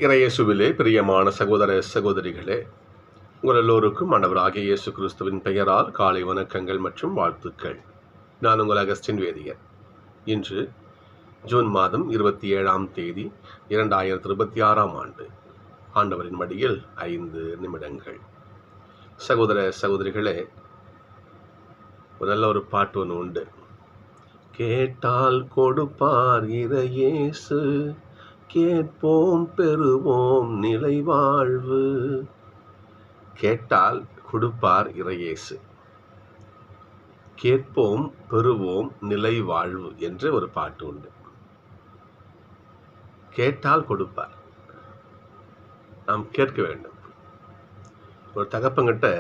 இறையேசுவிலே பிரியமான சகோதர சகோதரிகளே, உங்கள் எல்லோருக்கும் ஆண்டவராகிய இயேசு கிறிஸ்துவின் பெயரால் காலை வணக்கங்கள் மற்றும் வாழ்த்துக்கள். நான் உங்கள் அகஸ்டின் வேதியர். இன்று ஜூன் மாதம் 27ஆம் தேதி 2026ஆம் ஆண்டு. ஆண்டவரின் மடியில் 5 நிமிடங்கள். சகோதர சகோதரிகளே, நல்ல ஒரு பாட்டு ஒன்று உண்டு. கேட்டால் கொடுப்பார் இறையேசு, கேட்போம் பெறுவோம் நிலை வாழ்வு. கேட்டால் கொடுப்பார் இறையேசு, கேட்போம் பெறுவோம் நிலை வாழ்வு என்று ஒரு பாட்டு உண்டு. கேட்டால் கொடுப்பார், நாம் கேட்க வேண்டும். ஒரு தகப்பங்கிட்ட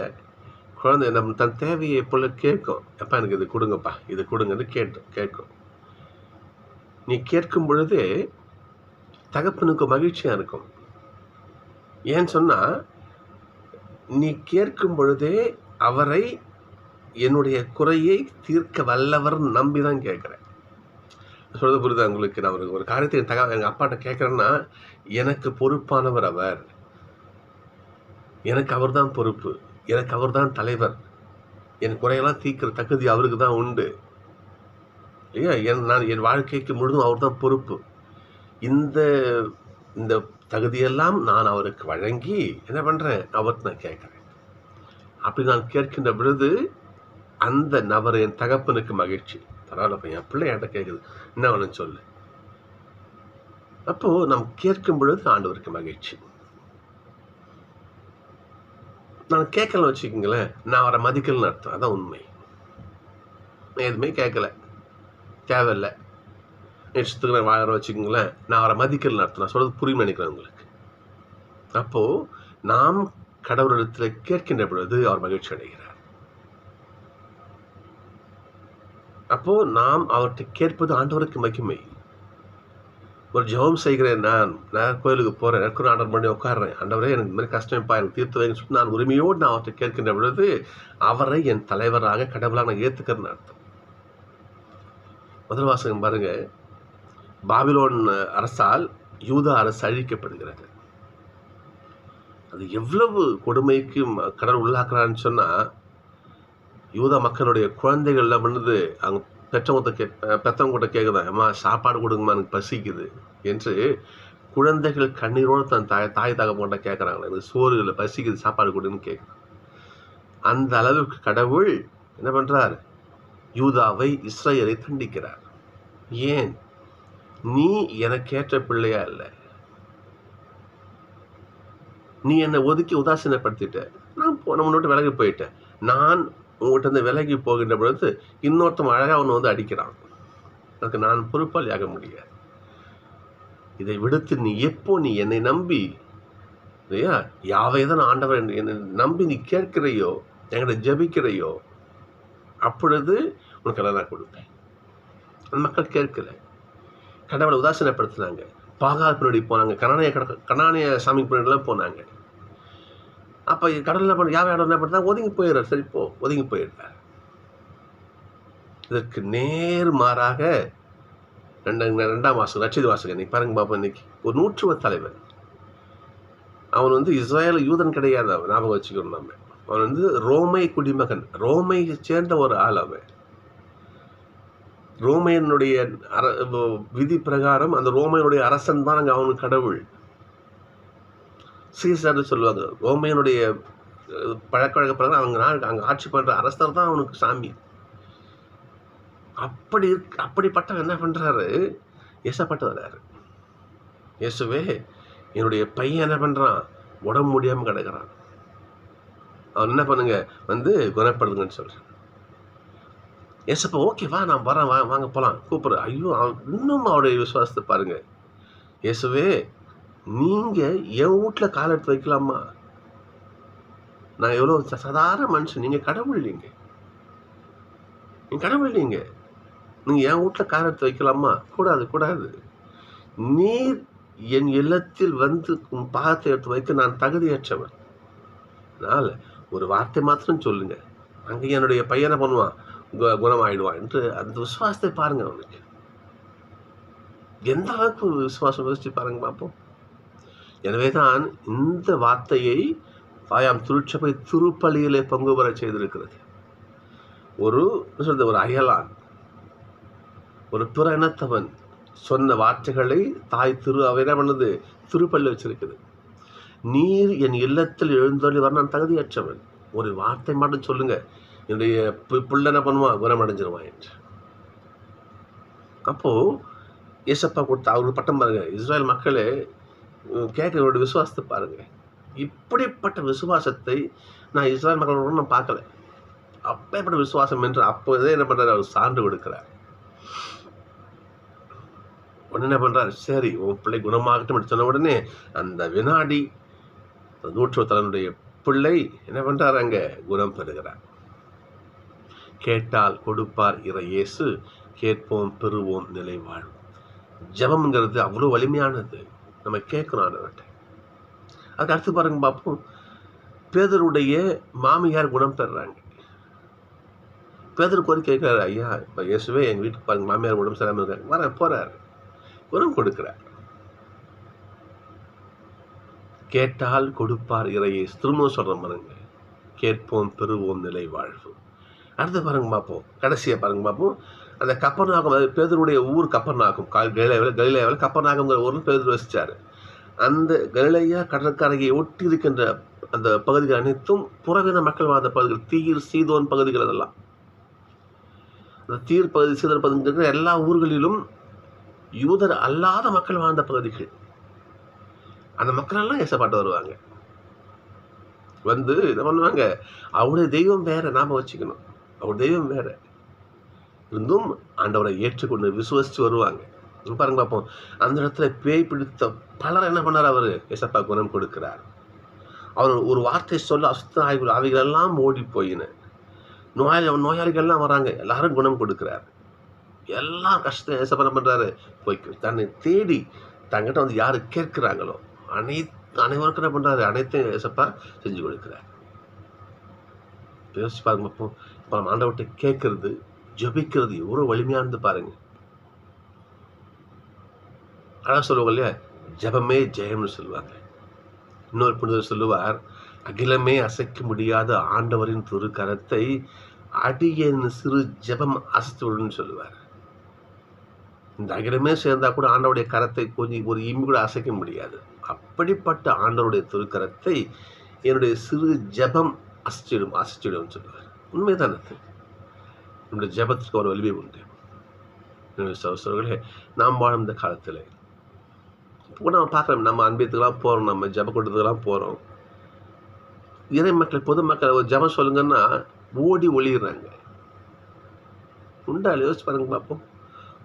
குழந்தை நம்ம தன் தேவையை போல கேட்கும். எப்பா எனக்கு இது கொடுங்கப்பா, இது கொடுங்கன்னு கேட்கும். நீ கேட்கும் பொழுதே தகப்பனுக்கு மகிழ்ச்சியாக இருக்கும். ஏன்னு சொன்னால், நீ கேட்கும் பொழுதே அவரை என்னுடைய குறையை தீர்க்க வல்லவர் நம்பி தான் கேட்குறேன். சொல்றது புரியுதா உங்களுக்கு? நான் ஒரு காரியத்தை எங்கள் அப்பாட்ட கேட்குறேன்னா, எனக்கு பொறுப்பானவர் அவர், எனக்கு அவர் தான் பொறுப்பு, எனக்கு அவர் தான் தலைவர், என் குறையெல்லாம் தீர்க்கிற தகுதி அவருக்கு தான் உண்டு இல்லையா? நான் என் வாழ்க்கைக்கு முழுதும் அவர் தான் பொறுப்பு. இந்த தகுதியெல்லாம் நான் அவருக்கு வழங்கி என்ன பண்ணுறேன், அவர்கிட்ட நான் கேட்குறேன். அப்படி நான் கேட்கின்ற பொழுது அந்த நபர் என் தகப்பனுக்கு மகிழ்ச்சி. பரவாயில்ல, என் பிள்ளை என்கிட்ட கேட்குது, என்ன வேணும்னு சொல்லு. அப்போது நாம் கேட்கும் பொழுது ஆண்டவருக்கு மகிழ்ச்சி. நான் கேட்கலன்னு வச்சுக்கோங்களேன், நான் அவரை மதிக்கலன்னு அர்த்தம். அதான் உண்மை. நான் எதுவுமே கேட்கல, தேவையில்லை, இஷ்டத்துக்கு நான் வாழ வச்சுக்கோங்களேன், நான் அவரை மதிக்கலன்னு அர்த்தம். நான் சொல்கிறது புரியும் நினைக்கிறேன் உங்களுக்கு. அப்போது நாம் கடவுளிடத்தில் கேட்கின்ற பொழுது அவர் மகிழ்ச்சி அடைகிறார். அப்போது நாம் அவர்கிட்ட கேட்பது ஆண்டவருக்கு மகிமை. ஒரு ஜெபம் செய்கிறேன், நான் கோயிலுக்கு போகிறேன், எனக்கு ஆண்டவர் பண்ணி உட்காடுறேன், ஆண்டவரே எனக்கு இந்த மாதிரி கஷ்டம்ப்பா, எனக்கு தீர்த்து வைங்கன்னு சொல்லி நான் உரிமையோடு நான் அவர்கிட்ட கேட்கின்ற பொழுது அவரை என் தலைவராக கடவுளாக நான் ஏற்றுக்கிறேன்னு அர்த்தம். முதல் வாசகம் பாருங்க. பாபிலோன் அரசால் யூதா அரசு அழிக்கப்படுகிறது. அது எவ்வளவு கொடுமைக்கு கடவுள் உள்ளாக்குறான்னு சொன்னால், யூதா மக்களுடைய குழந்தைகள் என்ன பண்ணுது, அவங்க பெற்றவங்கிட்ட கேட்குதான், அம்மா சாப்பாடு கொடுங்கம்மா, எனக்கு பசிக்குது என்று குழந்தைகள் கண்ணீரோடு தன் தாய் தகப்பன்கிட்ட கேட்குறாங்களே, எனக்கு சோறு இல்லை, பசிக்குது, சாப்பாடு கொடுன்னு கேட்குறாங்க. அந்த அளவுக்கு கடவுள் என்ன பண்ணுறார், யூதாவை, இஸ்ரவேலை தண்டிக்கிறார். ஏன்? நீ எனக்கேற்ற பிள்ளையா இல்லை, நீ என்னை ஒதுக்கி உதாசீனப்படுத்திட்ட, நான் உன்னோட்டு விலகி போயிட்டேன். நான் உங்கள்கிட்ட இருந்து விலகி போகின்ற பொழுது இன்னொருத்தன் அழகாக ஒன்று வந்து அடிக்கிறான், அதுக்கு நான் பொறுப்பாளியாக முடியாது. இதை விடுத்து நீ என்னை நம்பி இல்லையா, யாவைதான் ஆண்டவர் என்னை நம்பி நீ கேட்கிறையோ, என்கிட்ட ஜபிக்கிறையோ, அப்பொழுது உனக்கு எல்லாம் நான் கொடுப்பேன். அந்த மக்கள் கேட்கல, கடவுளை உதாசீனப்படுத்தினாங்க, பாகால் பின்னாடி போனாங்க, கனானிய சாமி பின்னாடிலாம் போனாங்க. அப்போ கடவுள் என்ன பண்ண, யாவை என்ன பண்ணுறா, ஒதுங்கி போயிடுறார். சரி போ, ஒதுங்கி போயிடுறார். இதற்கு நேர்மாறாக 2ஆம் வாசகம், ரட்சித வாசகம் இன்னைக்கு பாருங்க பாப்பா. இன்னைக்கு ஒரு 100 தலைவன், அவன் இஸ்ரேல் யூதன் கிடையாது, அவன் ஞாபகம் வச்சுக்கணும். நம்ம அவன் ரோமை குடிமகன், ரோமை சேர்ந்த ஒரு ஆள். அவன் ரோமையனுடைய விதி பிரகாரம் அந்த ரோமையனுடைய அரசன் தான் அங்கே அவனுக்கு கடவுள். சீசர்னு சொல்லுவாங்க. ரோமையனுடைய பழக்க வழக்க பிரகாரம் அவங்க அங்கே ஆட்சி பண்ணுற அரசர் தான் அவனுக்கு சாமி. அப்படிப்பட்ட என்ன பண்ணுறாரு, ஏசப்பட்டு வர்றாரு. இயேசுவே, என்னுடைய பையன் என்ன பண்ணுறான், உடம்பு முடியாமல் கிடக்கிறான், அவன் என்ன பண்ணுங்க குணப்படுதுங்கன்னு சொல்கிறேன். ஏசப்பா ஓகே வா, நான் வரேன், வாங்க போகலாம் கூப்பிட்றேன். ஐயோ, இன்னும் அவருடைய விசுவாசத்தை பாருங்கள். இயேசுவே, நீங்கள் என் வீட்டில் கால் எடுத்து வைக்கலாமா? நான் எவ்வளோ சாதாரண மனுஷன், நீங்கள் கடவுள், நீங்கள் கடவுள், நீங்கள் என் வீட்டில் கால் எடுத்து வைக்கலாமா? கூடாது. நீர் என் இல்லத்தில் உன் பாகத்தை எடுத்து வைக்க நான் தகுதியற்றவன். அதனால் ஒரு வார்த்தை மாத்திரம் சொல்லுங்க, அங்கே என்னுடைய பையனை பண்ணுவான், குணமாயிடுவான் என்று அந்த விசுவாசத்தை பாருங்க. அவனுக்கு எந்த அளவுக்கு விசுவாசம் யோசிச்சு பாருங்க பார்ப்போம். எனவேதான் இந்த வார்த்தையை தாயாம் திருச்சபை திருப்பலியிலே பங்கு பெற செய்திருக்கிறது. ஒரு அயலான், ஒரு பிற இனத்தவன் சொன்ன வார்த்தைகளை தாய் அவை என்ன பண்ணது, திருப்பள்ளி வச்சிருக்குது. நீர் என் இல்லத்தில் எழுந்தொழி வர நான் தகுதியற்றவன், ஒரு வார்த்தை மட்டும் சொல்லுங்க, என்னுடைய பிள்ளை என்ன பண்ணுவான், குணமடைஞ்சிருவான் என்று. அப்போ ஏசப்பா கொடுத்த அவருக்கு பட்டம் பாருங்க. இஸ்ரேல் மக்களே கேட்கிறவருடைய விசுவாசத்தை பாருங்க. இப்படிப்பட்ட விசுவாசத்தை நான் இஸ்ரேல் மக்களோட நான் பார்க்கல. அப்பேற்பட்ட விசுவாசம் என்று அப்போதே என்ன பண்றாரு, அவர் சான்று கொடுக்கிறார். உடனே என்ன பண்றாரு, சரி உன் பிள்ளை குணமாகட்டும் சொன்ன உடனே அந்த வினாடி நூற்றுத்தலனுடைய பிள்ளை என்ன பண்றாரு, அங்க குணம் பெறுகிறார். கேட்டால் கொடுப்பார் இறையேசு, கேட்போம் பெறுவோம் நிலை வாழும். ஜபம்ங்கிறது அவ்வளோ வலிமையானது. நம்ம கேட்கணும் ஆண்டவர்கிட்ட. அதுக்கு அடுத்து பாருங்க பார்ப்போம், பேதருடைய மாமியார் குணம் பெறுறாங்க. பேதர் கோரிக்கை கேட்கிறாரு, ஐயா இப்போ இயேசுவே எங்கள் வீட்டுக்கு பாருங்க மாமியார் உடம்பு சரியாமல் இருக்காங்க, வர போறாரு, குணம் கொடுக்கிறார். கேட்டால் கொடுப்பார் இறையேசு, திரும்பவும் சொல்ற பாருங்க, கேட்போம் பெறுவோம் நிலை வாழ்வு. அடுத்து பாருங்க பார்ப்போம், கடைசியை பாருங்க பார்ப்போம், அந்த கப்பர்நாகம், அதாவது பேதருடைய ஊர் கப்பர்நாகம், கலிலேயாவில் கப்பர்நாகம்ங்கிற ஊரில் பேதர் வசிச்சார். அந்த கலிலேயா கடற்கரையை ஒட்டி இருக்கின்ற அந்த பகுதிகள் அனைத்தும் புறவின மக்கள் வாழ்ந்த பகுதிகள், தீர் சீதோன் பகுதிகள். அதெல்லாம் அந்த தீர் பகுதி சீதோன் பகுதிகள் எல்லா ஊர்களிலும் யூதர் அல்லாத மக்கள் வாழ்ந்த பகுதிகள். அந்த மக்கள் எல்லாம் ஏசப்பாட்டு வருவாங்க. வந்து என்ன பண்ணுவாங்க, அவருடைய தெய்வம் வேற, நாம வச்சுக்கணும், அவர் தெய்வம் வேற இருந்தும் ஆண்டவரை ஏற்றுக்கொண்டு விசுவசித்து வருவாங்க. பாருங்க பார்ப்போம், அந்த இடத்துல பேய் பிடித்த பலர் என்ன பண்ணார், அவர் ஏசப்பா குணம் கொடுக்கிறார். அவர் ஒரு வார்த்தை சொல்ல அசுத்த ஆய்வுகள் எல்லாம் ஓடி போயின. நோயாளிகள்லாம் வராங்க, எல்லாரும் குணம் கொடுக்கிறார். எல்லாம் கஷ்டம் ஏசப்பா என்ன பண்றாரு, போய் தன்னை தேடி தங்கிட்ட வந்து யாரு கேட்கிறாங்களோ அனைவருக்கும் என்ன பண்றாரு, அனைத்தையும் ஏசப்பா செஞ்சு கொடுக்கிறார். யோசிச்சு பாருங்க பார்ப்போம், இப்போ நம்ம ஆண்டவர்கிட்ட கேட்கறது, ஜபிக்கிறது எவ்வளவு வலிமையானது பாருங்க. அழகா சொல்லுவாங்க இல்லையா, ஜபமே ஜெயம்னு சொல்லுவாங்க. இன்னொரு புனிதர் சொல்லுவார், அகிலமே அசைக்க முடியாத ஆண்டவரின் திரு கரத்தை அடியேன் சிறு ஜபம் அசைத்து விடுன்னு சொல்லுவார். இந்த அகிலமே சேர்ந்தா கூட ஆண்டவருடைய கரத்தை கொஞ்சம் ஒரு இம்மி கூட அசைக்க முடியாது. அப்படிப்பட்ட ஆண்டவருடைய திருக்கரத்தை என்னுடைய சிறு ஜபம் அசைச்சிடும் சொல்லுவார். உண்மைதான், அது நம்முடைய ஜபத்துக்கு ஒரு வலிமை உண்டு. சகோதரர்களே, நாம் வாழும் இந்த காலத்தில் இப்போ நம்ம பார்க்குறோம், நம்ம அன்பியத்துக்கெல்லாம் போகிறோம், நம்ம ஜப கூட்டத்துக்கெல்லாம் போகிறோம். இறை மக்கள் பொதுமக்கள் ஒரு ஜபம் சொல்லுங்கன்னா ஓடி ஒளிடுறாங்க. உண்டா யோசிச்சு பாருங்க பார்ப்போம்.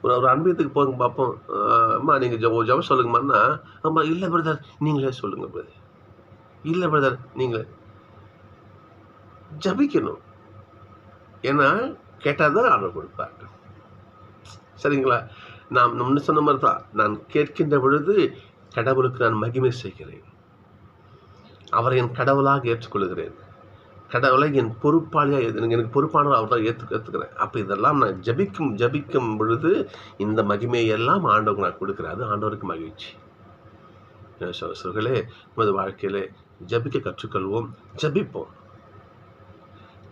ஒரு அன்பியத்துக்கு போங்க பார்ப்போம், அம்மா நீங்கள் ஜபம் சொல்லுங்கம்மான்னா, அம்மா இல்லை பிரதர் நீங்களே சொல்லுங்க பிரதர், இல்லை பிரதர் நீங்களே. ஜபிக்கணும், ஏன்னா கேட்டால் தான் ஆர்டர் கொடுப்பார். சரிங்களா? நான் முன்ன சொன்ன மாதிரி தான், நான் கேட்கின்ற பொழுது கடவுளுக்கு நான் மகிமை செய்கிறேன், அவரை என் கடவுளாக ஏற்றுக்கொள்கிறேன், கடவுளை என் பொறுப்பாளியாக எனக்கு பொறுப்பானவர் அவர் தான் ஏற்றுக்கிறேன். அப்போ இதெல்லாம் நான் ஜபிக்கும் பொழுது இந்த மகிமையெல்லாம் ஆண்டவருக்கு நான் கொடுக்குறேன். அது ஆண்டவருக்கு மகிழ்ச்சி. சகோதரர்களே, நமது வாழ்க்கையிலே ஜபிக்க கற்றுக்கொள்வோம், ஜபிப்போம்.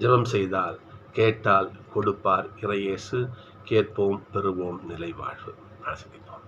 ஜபம் செய்தால் கேட்டால் கொடுப்பார் இறையேசு, கேட்போம் பெறுவோம் நிலை வாழ்வு. ஆசிரியப்போம்.